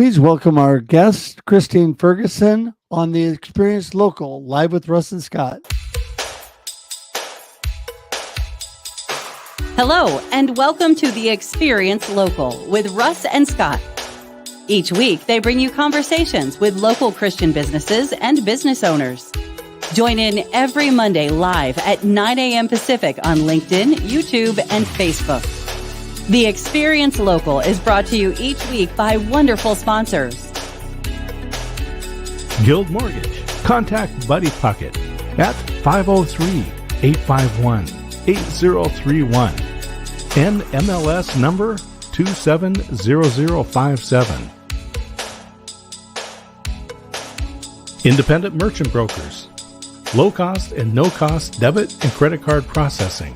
Please welcome our guest, Christine Ferguson, on the Experience Local, live with Russ and Scott. Hello, and welcome to the Experience Local with Russ and Scott. Each week, they bring you conversations with local Christian businesses and business owners. Join in every Monday live at 9 a.m. Pacific on LinkedIn, YouTube, and Facebook. The Experience Local is brought to you each week by wonderful sponsors. Guild Mortgage. Contact Buddy Puckett at 503-851-8031. NMLS number 270057. Independent Merchant Brokers. Low cost and no cost debit and credit card processing.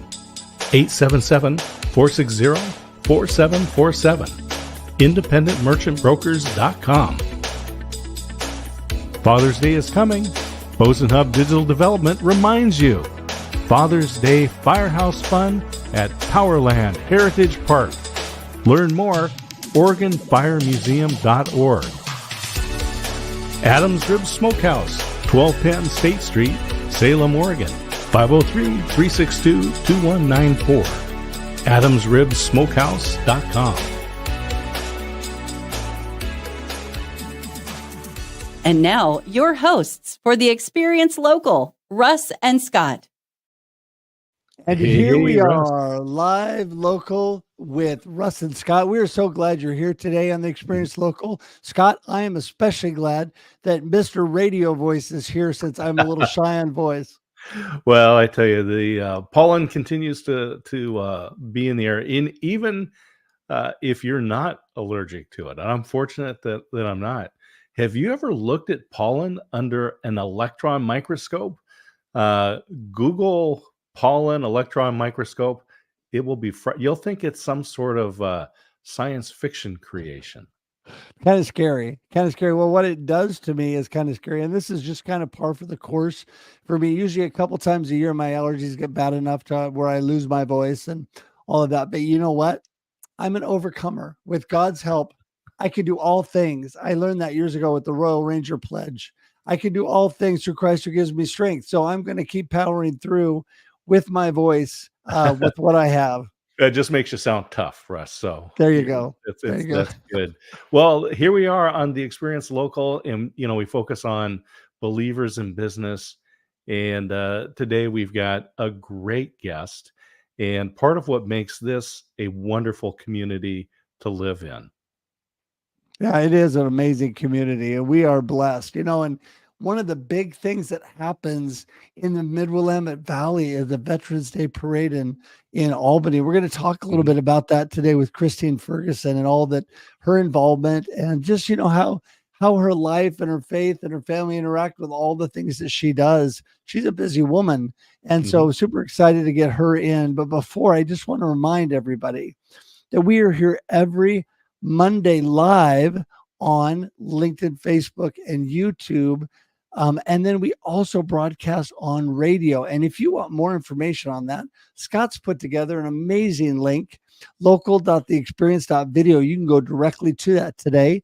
877-460-4747. independentmerchantbrokers.com. Father's Day is coming. Boson Hub Digital Development reminds you. Father's Day Firehouse Fun at Powerland Heritage Park. Learn more, OregonFireMuseum.org. Adams Ribs Smokehouse, 1210 State Street, Salem, Oregon, 503-362-2194. AdamsRibsSmokehouse.com. And now, your hosts for the Experience Local, Russ and Scott. And here we are, live local with Russ and Scott. We are so glad you're here today on the Experience Local. Scott, I am especially glad that Mr. Radio Voice is here since I'm a little shy on voice. Well, I tell you, the pollen continues to be in the air, even if you're not allergic to it. And I'm fortunate that I'm not. Have you ever looked at pollen under an electron microscope? Google pollen electron microscope. It will be you'll think it's some sort of science fiction creation. Kind of scary. Well, what it does to me is kind of scary. And this is just kind of par for the course for me. Usually a couple times a year, my allergies get bad enough to where I lose my voice and all of that. But you know what? I'm an overcomer. With God's help, I can do all things. I learned that years ago with the Royal Ranger Pledge. I can do all things through Christ who gives me strength. So I'm going to keep powering through with my voice, with what I have. That just makes you sound tough, Russ. So there you go. That's good. Well, here we are on the Experience Local, and we focus on believers in business. And today we've got a great guest, and part of what makes this a wonderful community to live in. Yeah, it is an amazing community, and we are blessed. And one of the big things that happens in the Mid-Willamette Valley is the Veterans Day Parade in Albany. We're going to talk a little bit about that today with Christine Ferguson and all that her involvement and just, how her life and her faith and her family interact with all the things that she does. She's a busy woman. And so super excited to get her in. But before, I just want to remind everybody that we are here every Monday live on LinkedIn, Facebook, and YouTube. And then we also broadcast on radio. And if you want more information on that, Scott's put together an amazing link, local.theexperience.video. You can go directly to that today.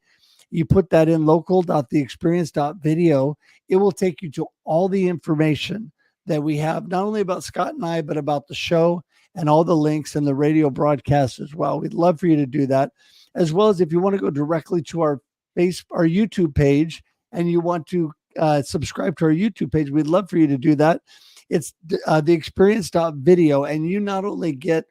You put that in local.theexperience.video. It will take you to all the information that we have, not only about Scott and I, but about the show and all the links and the radio broadcast as well. We'd love for you to do that, as well as if you want to go directly to our YouTube page and you want to subscribe to our YouTube page, we'd love for you to do that. It's the experience.video, and you not only get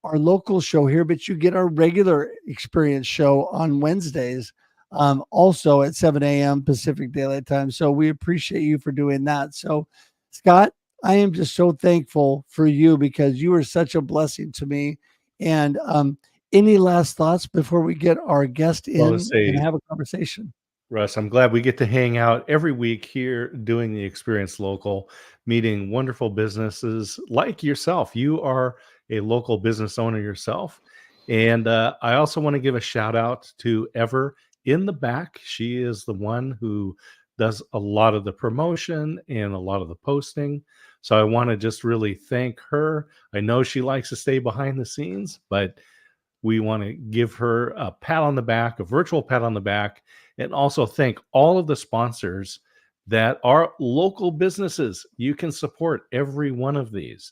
our local show here, but you get our regular Experience show on Wednesdays, also at 7 a.m. Pacific Daylight Time. So we appreciate you for doing that. So Scott, I am just so thankful for you because you are such a blessing to me. And any last thoughts before we get our guest in and have a conversation? Russ, I'm glad we get to hang out every week here doing the Experience Local, meeting wonderful businesses like yourself. You are a local business owner yourself. And I also want to give a shout out to Ever in the back. She is the one who does a lot of the promotion and a lot of the posting. So I want to just really thank her. I know she likes to stay behind the scenes, but We want to give her a pat on the back, a virtual pat on the back, and also thank all of the sponsors that are local businesses. You can support every one of these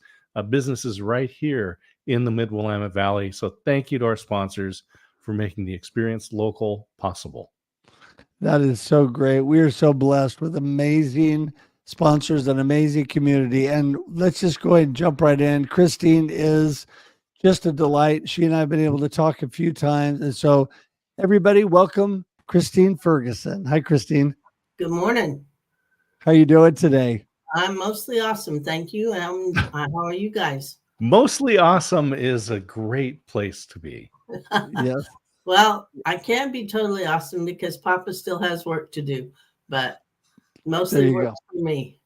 businesses right here in the Mid-Willamette Valley. So thank you to our sponsors for making the experience local possible. That is so great. We are so blessed with amazing sponsors and amazing community. And let's just go ahead and jump right in. Christine is just a delight. She and I have been able to talk a few times. And so everybody, welcome Christine Ferguson. Hi, Christine. Good morning. How you doing today? I'm mostly awesome. Thank you. How are you guys? Mostly awesome is a great place to be. Yes. Well, I can't be totally awesome because Papa still has work to do, but mostly works for me.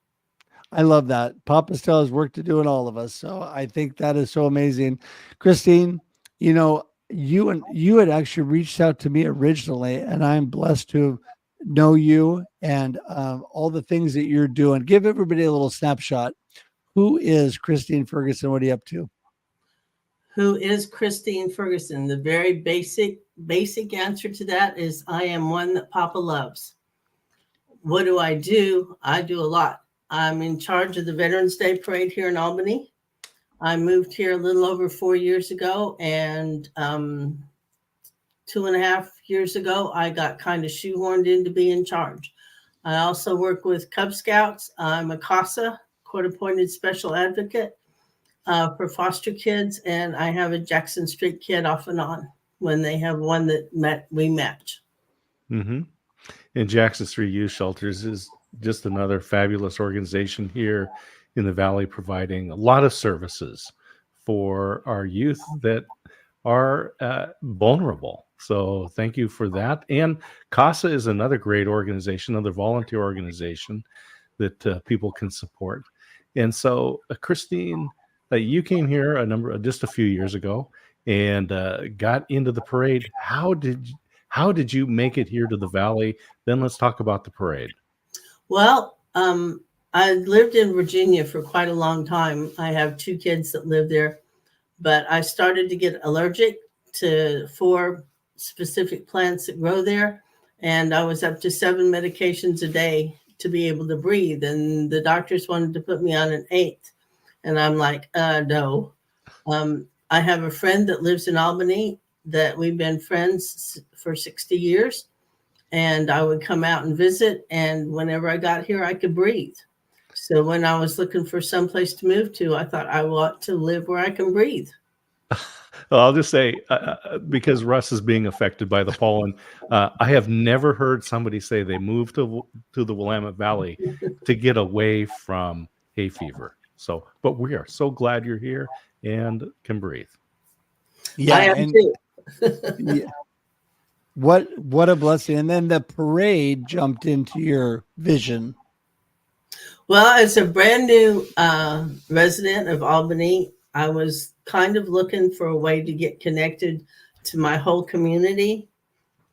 I love that. Papa still has work to do in all of us. So I think that is so amazing. Christine, you know, you had actually reached out to me originally, and I'm blessed to know you and all the things that you're doing. Give everybody a little snapshot. Who is Christine Ferguson? What are you up to? Who is Christine Ferguson? The very basic answer to that is I am one that Papa loves. What do? I do a lot. I'm in charge of the Veterans Day Parade here in Albany. I moved here a little over 4 years ago, and 2.5 years ago, I got kind of shoehorned in to be in charge. I also work with Cub Scouts. I'm a CASA, court-appointed special advocate for foster kids, and I have a Jackson Street kid off and on when they have one that we match. Mm-hmm. And Jackson Street Youth Shelters is just another fabulous organization here in the Valley, providing a lot of services for our youth that are vulnerable. So thank you for that. And CASA is another great organization, another volunteer organization that people can support. And so, Christine, you came here just a few years ago and got into the parade. How did you make it here to the Valley? Then let's talk about the parade. Well, I lived in Virginia for quite a long time. I have 2 kids that live there, but I started to get allergic to 4 specific plants that grow there. And I was up to 7 medications a day to be able to breathe. And the doctors wanted to put me on an 8th. And I'm like, no. I have a friend that lives in Albany that we've been friends for 60 years. And I would come out and visit. And whenever I got here, I could breathe. So when I was looking for someplace to move to, I thought I want to live where I can breathe. Well, I'll just say, because Russ is being affected by the pollen, I have never heard somebody say they moved to the Willamette Valley to get away from hay fever. So, but we are so glad you're here and can breathe. Yeah, I am too. Yeah. What a blessing. And then the parade jumped into your vision. Well, as a brand new resident of Albany, I was kind of looking for a way to get connected to my whole community.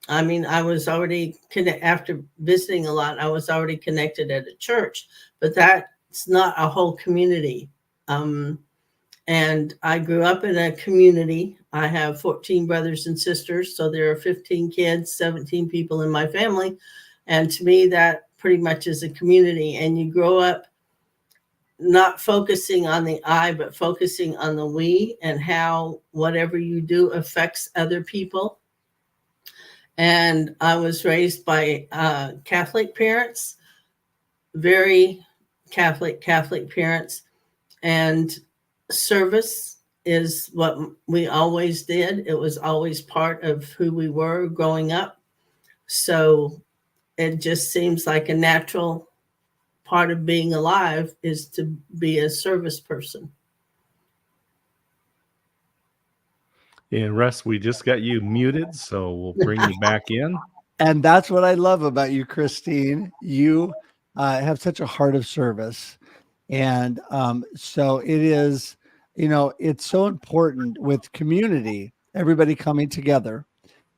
I mean, I was already after visiting a lot, I was already connected at a church, but that's not a whole community. And I grew up in a community. I have 14 brothers and sisters, so there are 15 kids, 17 people in my family. And to me, that pretty much is a community. And you grow up not focusing on the I, but focusing on the we, and how whatever you do affects other people. And I was raised by Catholic parents, very Catholic parents, and service is what we always did. It was always part of who we were growing up. So it just seems like a natural part of being alive is to be a service person. And Russ, we just got you muted, so we'll bring you back in. And that's what I love about you, Christine. You have such a heart of service. And so it is, it's so important with community, everybody coming together.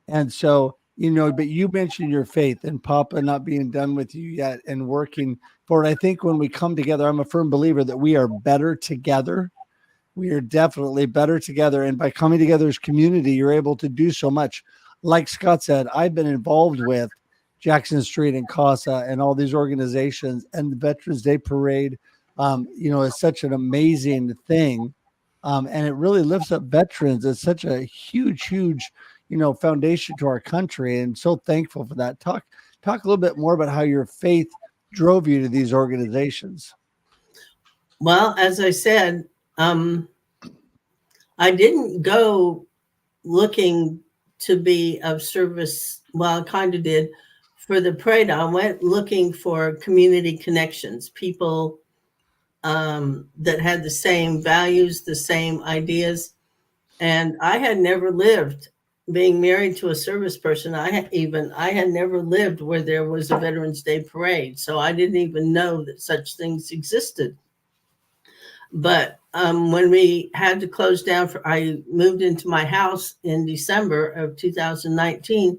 And so, but you mentioned your faith and Papa not being done with you yet and working for it. I think when we come together, I'm a firm believer that we are better together we are definitely better together. And by coming together as community, you're able to do so much. Like Scott said, I've been involved with Jackson Street and CASA and all these organizations, and the Veterans Day Parade, is such an amazing thing. And it really lifts up veterans. It's such a huge, foundation to our country. And so thankful for that. Talk a little bit more about how your faith drove you to these organizations. Well, as I said, I didn't go looking to be of service. Well, I kind of did for the parade. I went looking for community connections, people that had the same values, the same ideas. And I had never lived, being married to a service person. I had never lived where there was a Veterans Day parade. So I didn't even know that such things existed. But when we had to close down, I moved into my house in December of 2019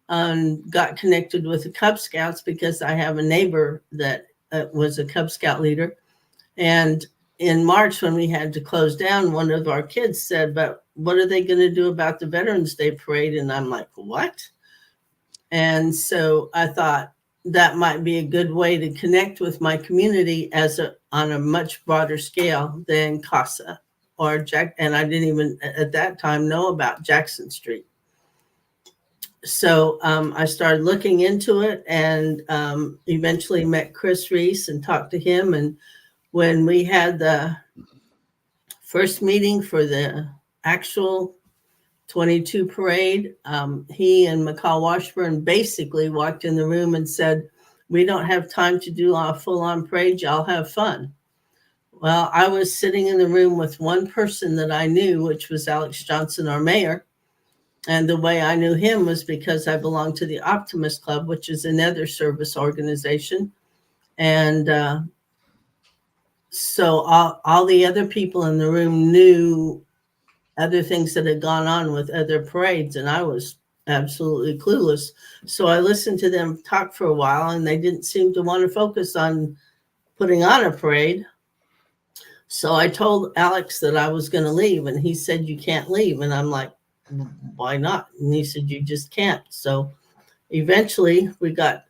and got connected with the Cub Scouts because I have a neighbor that was a Cub Scout leader. And in March, when we had to close down, one of our kids said, "But what are they going to do about the Veterans Day parade?" And I'm like, "What?" And so I thought that might be a good way to connect with my community on a much broader scale than CASA or Jack. And I didn't even at that time know about Jackson Street. So I started looking into it and eventually met Chris Reese and talked to him. And when we had the first meeting for the actual 22 parade, he and McCall Washburn basically walked in the room and said, "We don't have time to do a full-on parade. Y'all have fun." Well, I was sitting in the room with one person that I knew, which was Alex Johnson, our mayor. And the way I knew him was because I belonged to the Optimist Club, which is another service organization. And so all the other people in the room knew other things that had gone on with other parades, and I was absolutely clueless. So I listened to them talk for a while, and they didn't seem to want to focus on putting on a parade. So I told Alex that I was going to leave, and he said, "You can't leave." And I'm like, "Why not?" And he said, "You just can't." So eventually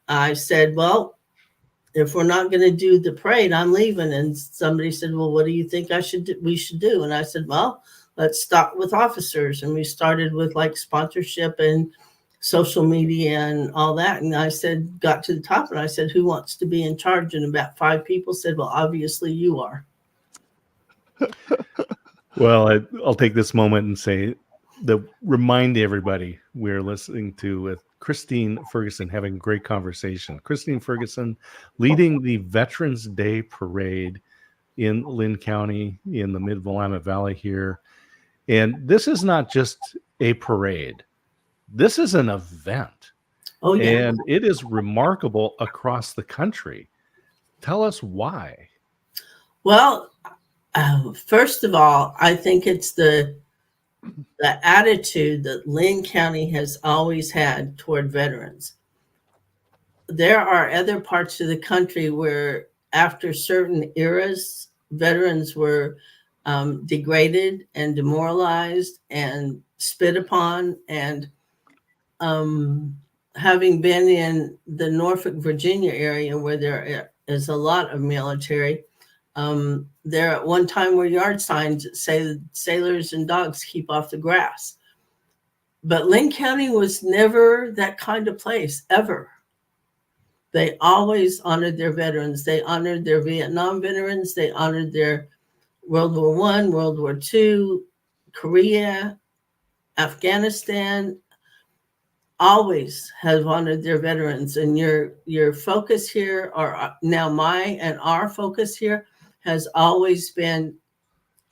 I said, "Well, if we're not going to do the parade, I'm leaving." And somebody said, "Well, what do you think we should do?" And I said, "Well, let's start with officers." And we started with like sponsorship and social media and all that. And I said, got to the top and I said, "Who wants to be in charge?" And about 5 people said, "Well, obviously you are." Well, I'll take this moment and say remind everybody we're listening to with Christine Ferguson, having a great conversation. Christine Ferguson leading the Veterans Day Parade in Linn County in the Mid-Willamette Valley here. And this is not just a parade. This is an event. Oh, yeah. And it is remarkable across the country. Tell us why. Well, first of all, I think it's the attitude that Linn County has always had toward veterans. There are other parts of the country where after certain eras, veterans were degraded and demoralized and spit upon. And having been in the Norfolk, Virginia area where there is a lot of military, there at one time were yard signs that say sailors and dogs keep off the grass. But Linn County was never that kind of place, ever. They always honored their veterans. They honored their Vietnam veterans. They honored their World War I, World War II, Korea, Afghanistan, always have honored their veterans. And your focus here, or now our focus here, has always been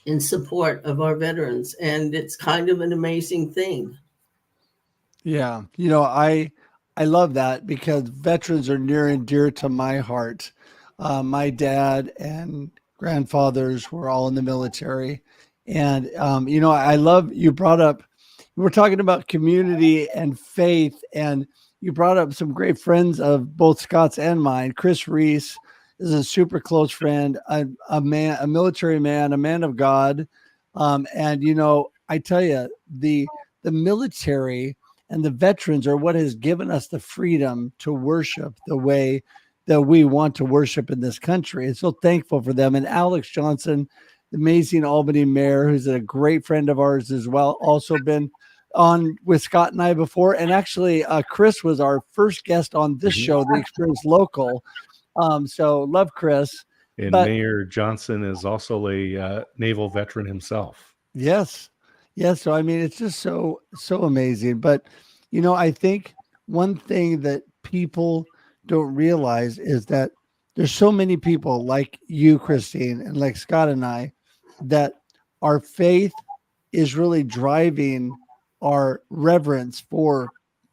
in support of our veterans. And it's kind of an amazing thing. Yeah. I love that because veterans are near and dear to my heart. My dad and grandfathers were all in the military. And, I love you brought up, we're talking about community and faith, and you brought up some great friends of both Scott's and mine, Chris Reese, is a super close friend, a man, a military man, a man of God. And, you know, I tell you, the military and the veterans are what has given us the freedom to worship the way that we want to worship in this country. And so thankful for them. And Alex Johnson, the amazing Albany mayor, who's a great friend of ours as well, also been on with Scott and I before. And actually, Chris was our first guest on this show, The Experience Local. So love Chris. And But Mayor Johnson is also a naval veteran himself. yes. Yes. So, I mean, it's just so amazing. But, you know, I think one thing that people don't realize is that there's so many people like you, Christine, and like Scott and I, that our faith is really driving our reverence for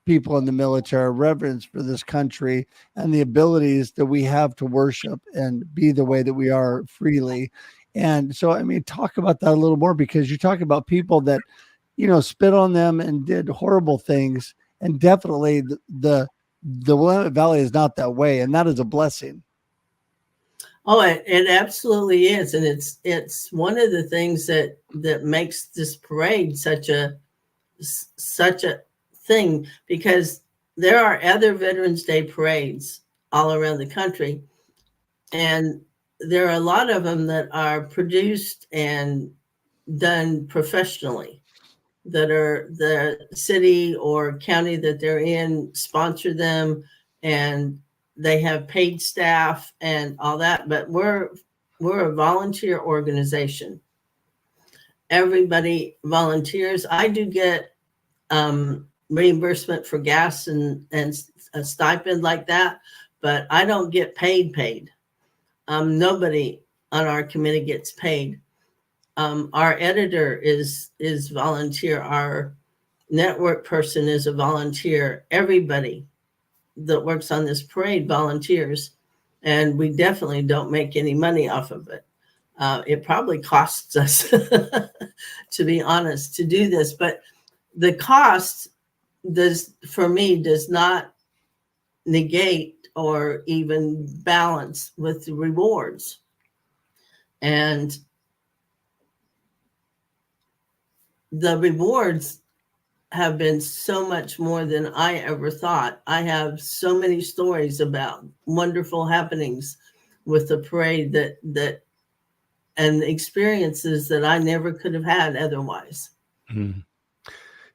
people in the military, reverence for this country, and the abilities that we have to worship and be the way that we are freely. And so, I mean, talk about that a little more, because you talk about people that, you know, spit on them and did horrible things. And definitely the Willamette Valley is not that way. And that is a blessing. Oh, it absolutely is. And it's one of the things that makes this parade such a thing, because there are other Veterans Day parades all around the country. And there are a lot of them that are produced and done professionally, that are the city or county that they're in sponsor them, and they have paid staff and all that. But we're a volunteer organization. Everybody volunteers. I do get reimbursement for gas and a stipend like that, but I don't get paid. Nobody on our committee gets paid. Our editor is volunteer. Our network person is a volunteer. Everybody that works on this parade volunteers, and we definitely don't make any money off of it. It probably costs us, to be honest, to do this, but the cost does not negate or even balance with the rewards. And the rewards have been so much more than I ever thought. I have so many stories about wonderful happenings with the parade that and experiences that I never could have had otherwise. Mm-hmm.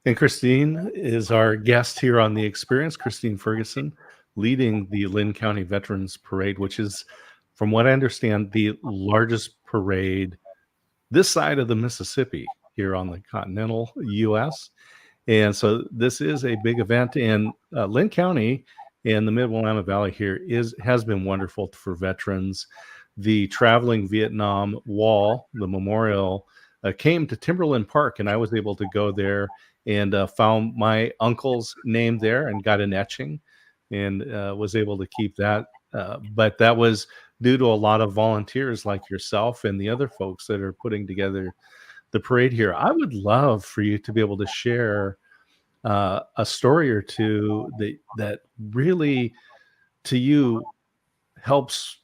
And Christine is our guest here on The Experience, Christine Ferguson, leading the Linn County Veterans Parade, which is, from what I understand, the largest parade this side of the Mississippi here on the continental U.S. And so this is a big event, and Linn County and the Mid-Willamette Valley here has been wonderful for veterans. The traveling Vietnam Wall, the memorial, came to Timberland Park, and I was able to go there and found my uncle's name there and got an etching, and was able to keep that. But that was due to a lot of volunteers like yourself and the other folks that are putting together the parade here. I would love for you to be able to share a story or two that really, to you, helps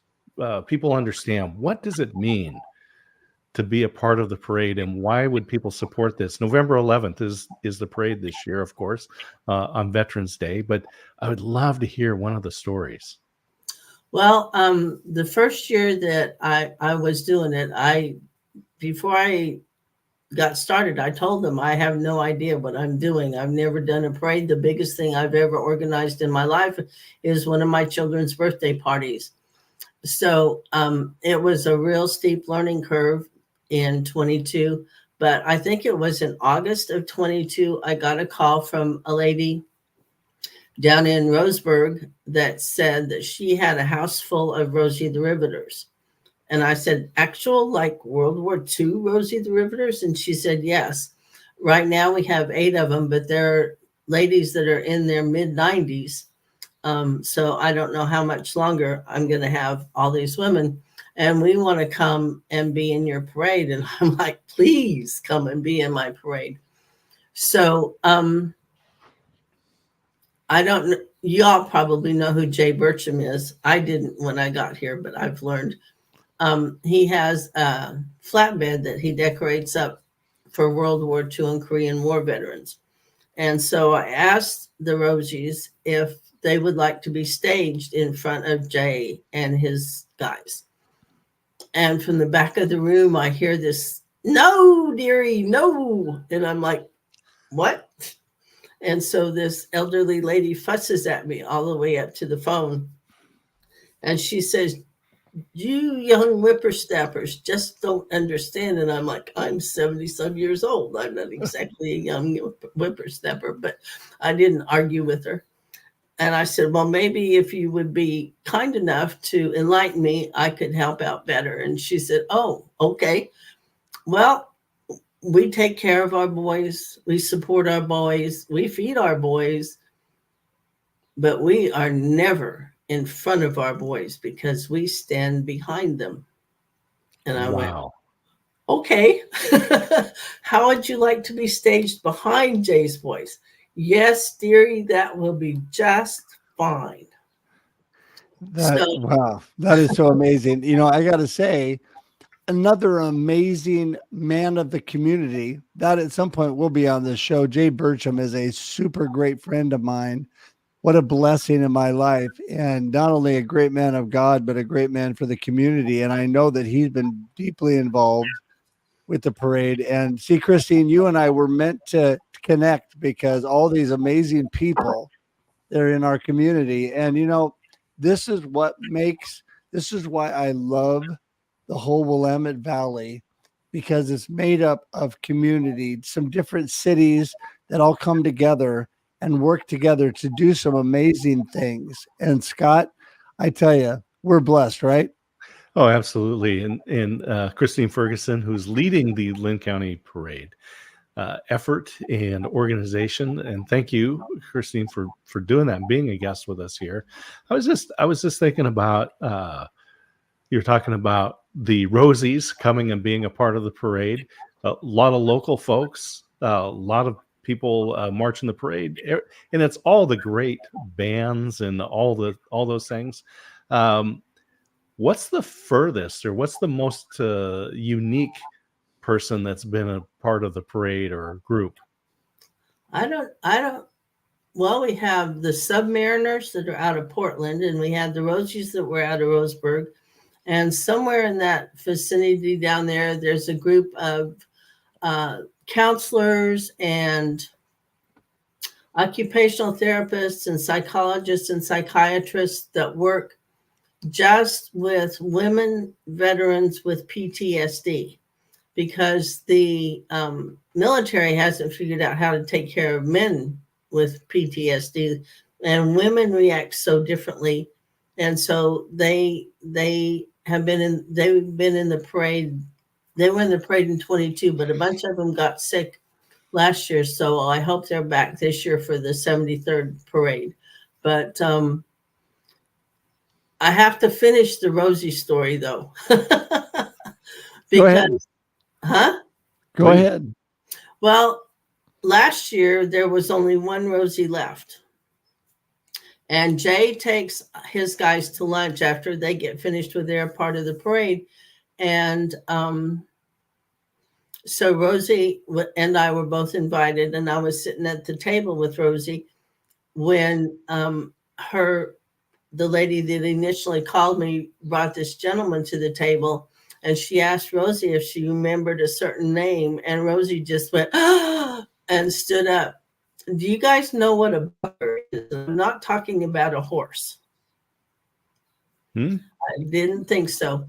people understand, what does it mean to be a part of the parade, and why would people support this? November 11th is the parade this year, of course, on Veterans Day, but I would love to hear one of the stories. Well, the first year that I was doing it, before I got started, I told them I have no idea what I'm doing. I've never done a parade. The biggest thing I've ever organized in my life is one of my children's birthday parties. So it was a real steep learning curve in 22, but I think it was in August of 22, I got a call from a lady down in Roseburg that said that she had a house full of Rosie the Riveters. And I said, actual, like World War II Rosie the Riveters? And she said, yes. Right now we have 8 of them, but they're ladies that are in their mid-90s. So I don't know how much longer I'm going to have all these women. And we want to come and be in your parade. And I'm like, please come and be in my parade. So I don't y'all probably know who Jay Burcham is. I didn't when I got here, but I've learned. He has a flatbed that he decorates up for World War II and Korean War veterans. And so I asked the Rosies if they would like to be staged in front of Jay and his guys. And from the back of the room, I hear this, "No, dearie, no." And I'm like, "What?" And so this elderly lady fusses at me all the way up to the phone. And she says, "You young whippersnappers just don't understand." And I'm like, I'm 70 some years old. I'm not exactly a young whippersnapper, but I didn't argue with her. And I said, "Well, maybe if you would be kind enough to enlighten me, I could help out better." And she said, "Oh, okay. Well, we take care of our boys. We support our boys. We feed our boys. But we are never in front of our boys because we stand behind them." And I went, Wow. "Okay. How would you like to be staged behind Jay's boys?" "Yes, dearie, that will be just fine." Wow, that is so amazing. I got to say, another amazing man of the community that at some point will be on this show. Jay Burcham is a super great friend of mine. What a blessing in my life. And not only a great man of God, but a great man for the community. And I know that he's been deeply involved with the parade. And see, Christine, you and I were meant to connect because all these amazing people that are in our community. And, this is why I love the whole Willamette Valley, because it's made up of community, some different cities that all come together and work together to do some amazing things. And Scott, I tell you, we're blessed, right? Oh, absolutely. And Christine Ferguson, who's leading the Linn County Parade effort and organization. And thank you, Christine, for doing that and being a guest with us here. I was just thinking about you're talking about the Rosies coming and being a part of the parade. A lot of local folks, a lot of people marching the parade, and it's all the great bands and all those things. What's the furthest or what's the most unique person that's been a part of the parade or group? I don't. Well, we have the Submariners that are out of Portland, and we had the Rosies that were out of Roseburg. And somewhere in that vicinity down there, there's a group of counselors and occupational therapists and psychologists and psychiatrists that work just with women veterans with PTSD, because the military hasn't figured out how to take care of men with PTSD, and women react so differently. And so they've been in the parade. They were in the parade in 22, but a bunch of them got sick last year. So I hope they're back this year for the 73rd parade. But I have to finish the Rosie story though. Go ahead. Go ahead. Well, last year there was only one Rosie left. And Jay takes his guys to lunch after they get finished with their part of the parade. And so Rosie and I were both invited, and I was sitting at the table with Rosie when the lady that initially called me brought this gentleman to the table, and she asked Rosie if she remembered a certain name, and Rosie just went, "Ah," and stood up. Do you guys know what a bucker is? I'm not talking about a horse. I didn't think so.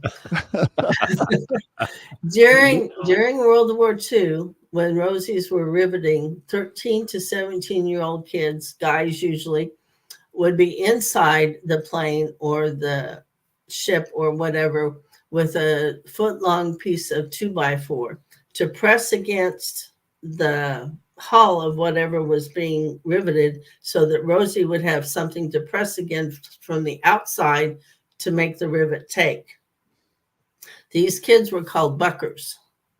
During World War II, when Rosies were riveting, 13 to 17-year-old kids, guys usually, would be inside the plane or the ship or whatever with a foot-long piece of 2x4 to press against the hull of whatever was being riveted, so that Rosie would have something to press against from the outside to make the rivet take. These kids were called buckers.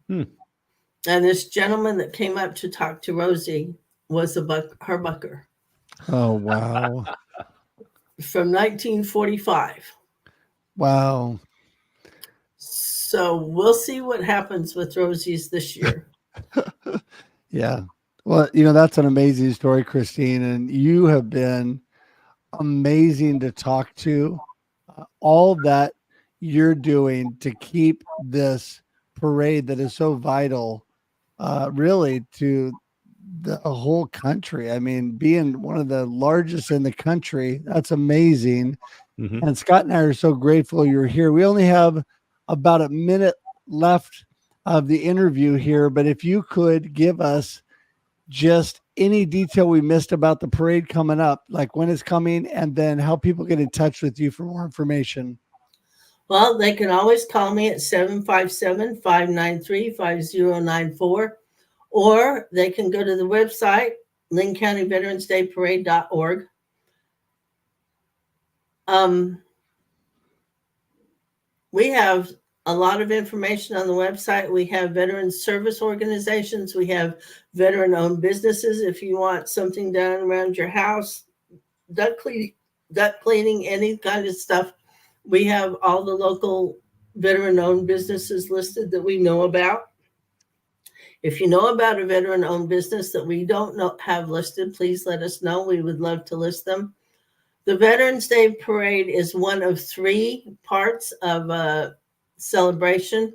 And this gentleman that came up to talk to Rosie was her bucker. Oh, wow. from 1945. Wow. So we'll see what happens with Rosie's this year. Yeah. Well, that's an amazing story, Christine. And you have been amazing to talk to. All that you're doing to keep this parade that is so vital, really, to the whole country. I mean, being one of the largest in the country, that's amazing. Mm-hmm. And Scott and I are so grateful you're here. We only have about a minute left of the interview here, but if you could give us just any detail we missed about the parade coming up, like when it's coming, and then how people get in touch with you for more information. Well, they can always call me at 757-593-5094, or they can go to the website, linncountyveteransdayparade.org. We have a lot of information on the website. We have veteran service organizations. We have veteran-owned businesses. If you want something done around your house, duct cleaning, any kind of stuff, we have all the local veteran-owned businesses listed that we know about. If you know about a veteran-owned business that we don't have listed, please let us know. We would love to list them. The Veterans Day Parade is one of 3 parts of a celebration.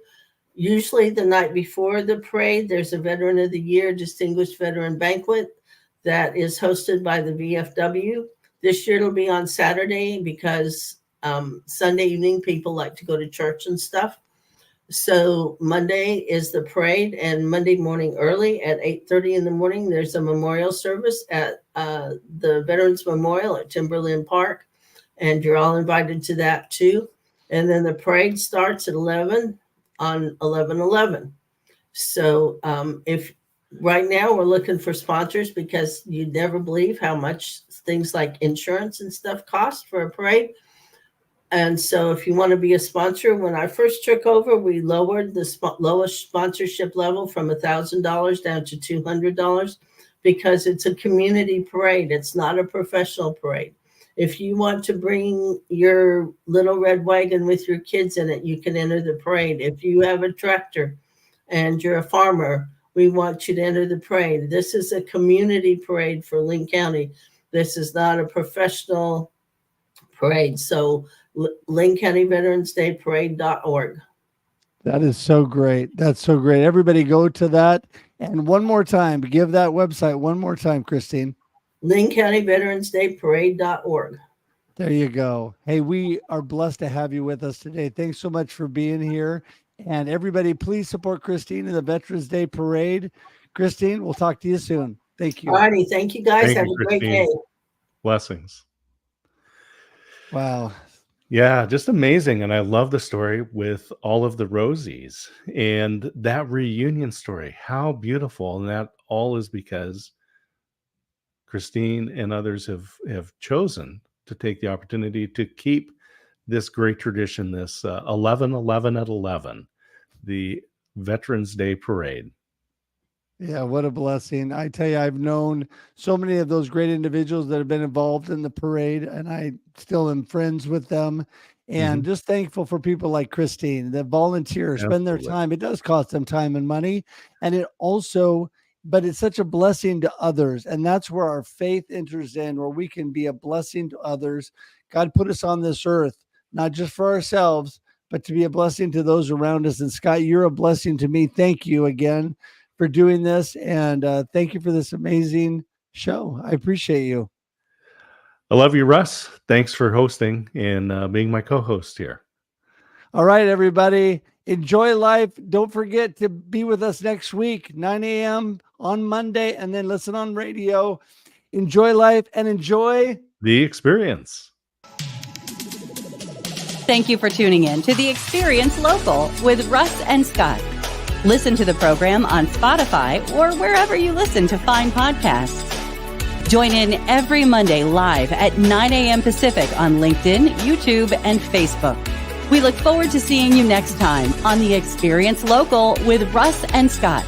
Usually the night before the parade, there's a Veteran of the Year Distinguished Veteran Banquet that is hosted by the VFW. This year it'll be on Saturday because Sunday evening people like to go to church and stuff. So Monday is the parade, and Monday morning early at 8:30 in the morning, there's a memorial service at the Veterans Memorial at Timberland Park, and you're all invited to that too. And then the parade starts at 11 on 11/11. So if right now we're looking for sponsors, because you'd never believe how much things like insurance and stuff cost for a parade. And so if you want to be a sponsor, when I first took over, we lowered the lowest sponsorship level from $1,000 down to $200 because it's a community parade. It's not a professional parade. If you want to bring your little red wagon with your kids in it, you can enter the parade. If you have a tractor and you're a farmer, we want you to enter the parade. This is a community parade for Linn County. This is not a professional parade. So linncountyveteransdayparade.org. That is so great. That's so great. Everybody go to that. And one more time, give that website one more time, Christine. linncountyveteransdayparade.org. There you go. Hey, we are blessed to have you with us today. Thanks so much for being here. And everybody, please support Christine in the Veterans Day Parade. Christine, we'll talk to you soon. Thank you. All righty. Thank you, guys. Have a great day. Blessings. Wow. Yeah, just amazing. And I love the story with all of the Rosies and that reunion story. How beautiful. And that all is because Christine and others have chosen to take the opportunity to keep this great tradition, this 11/11 at 11, the Veterans Day Parade. Yeah, what a blessing. I tell you, I've known so many of those great individuals that have been involved in the parade, and I still am friends with them. And just thankful for people like Christine that volunteer, spend their time. It does cost them time and money. And it also, but it's such a blessing to others. And that's where our faith enters in, where we can be a blessing to others. God put us on this earth, not just for ourselves, but to be a blessing to those around us. And Scott, you're a blessing to me. Thank you again for doing this. And thank you for this amazing show. I appreciate you. I love you, Russ. Thanks for hosting and being my co-host here. All right, everybody. Enjoy life. Don't forget to be with us next week, 9 a.m. on Monday, and then listen on radio. Enjoy life and enjoy the experience. Thank you for tuning in to The Experience Local with Russ and Scott. Listen to the program on Spotify or wherever you listen to find podcasts. Join in every Monday live at 9 a.m. Pacific on LinkedIn, YouTube, and Facebook. We look forward to seeing you next time on The Experience Local with Russ and Scott.